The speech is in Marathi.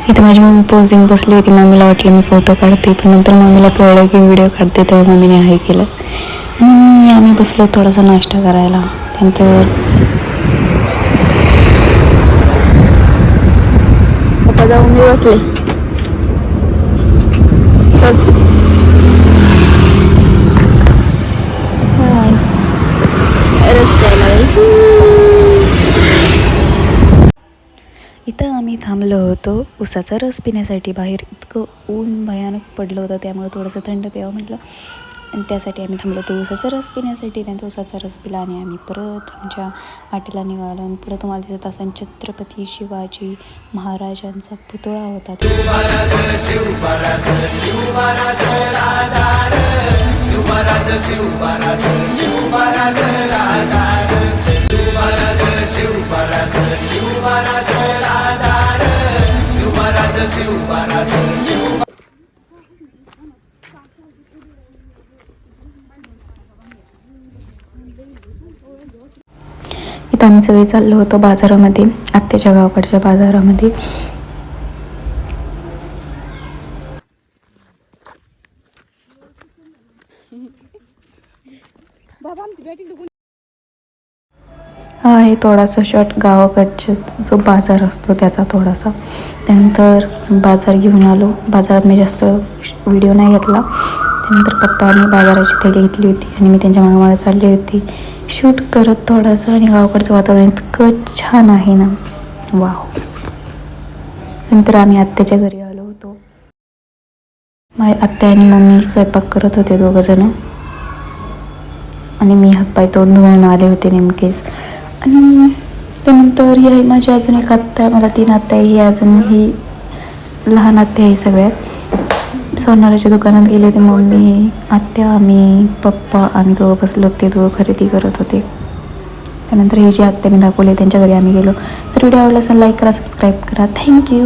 इथं माझी मम्मी पोझिंग बसली होती. मम्मीला वाटलं मी फोटो काढते, पण नंतर मम्मीला कळलं की व्हिडिओ काढते, तेव्हा मम्मीने हाय केलं. आणि आम्ही बसलो थोडासा नाश्ता करायला. त्यानंतर पप्पा जाऊन मी बसले. इथं आम्ही थांबलो होतो उसाचा रस पिण्यासाठी. बाहेर इतकं ऊन भयानक पडलं होतं, त्यामुळे थोडंसं थंड प्यावं म्हटलं, आणि त्यासाठी आम्ही थांबलो होतो उसाचा रस पिण्यासाठी. त्यानंतर उसाचा रस पिला आणि आम्ही परत आमच्या वाटेला निघालो. आणि पुढं तुम्हाला दिसत असेल छत्रपती शिवाजी महाराजांचा पुतळा होता. इथं आम्ही सगळे चाललो होतो बाजारामध्ये, आत्याच्या गावाकडच्या बाजारामध्ये. हा आहे थोडासा शॉर्ट गावाकडचे जो बाजार असतो त्याचा थोडासा. त्यानंतर बाजार घेऊन आलो. बाजारात मी जास्त व्हिडिओ नाही घेतला. त्यानंतर पप्पाने बाजाराची थैली घेतली होती आणि मी त्यांच्या मागे चालली होती शूट करत थोडंसं. आणि गावाकडचं वातावरण इतकं छान आहे ना, वाव. नंतर आम्ही आत्याच्या घरी आलो होतो. माझी आत्या आणि मम्मी स्वयंपाक करत होते दोघंजणं, आणि मी हातपाय तोंड धुवून आले होते नेमकेच. आणि त्यानंतर ही आहे माझी अजून एक आत्या. मला 3 आत्या आहे. ही अजून ही लहान आत्या आहे सगळ्यात. सोनाराच्या दुकानात गेले होते मम्मी, आत्या, आम्ही, पप्पा, आम्ही दोघं बसलो होते. दोघं खरेदी करत होते. त्यानंतर हे जे आत्या मी दाखवले त्यांच्या घरी आम्ही गेलो. तर व्हिडिओ आवडला असेल लाईक करा, सबस्क्राईब करा. थँक्यू.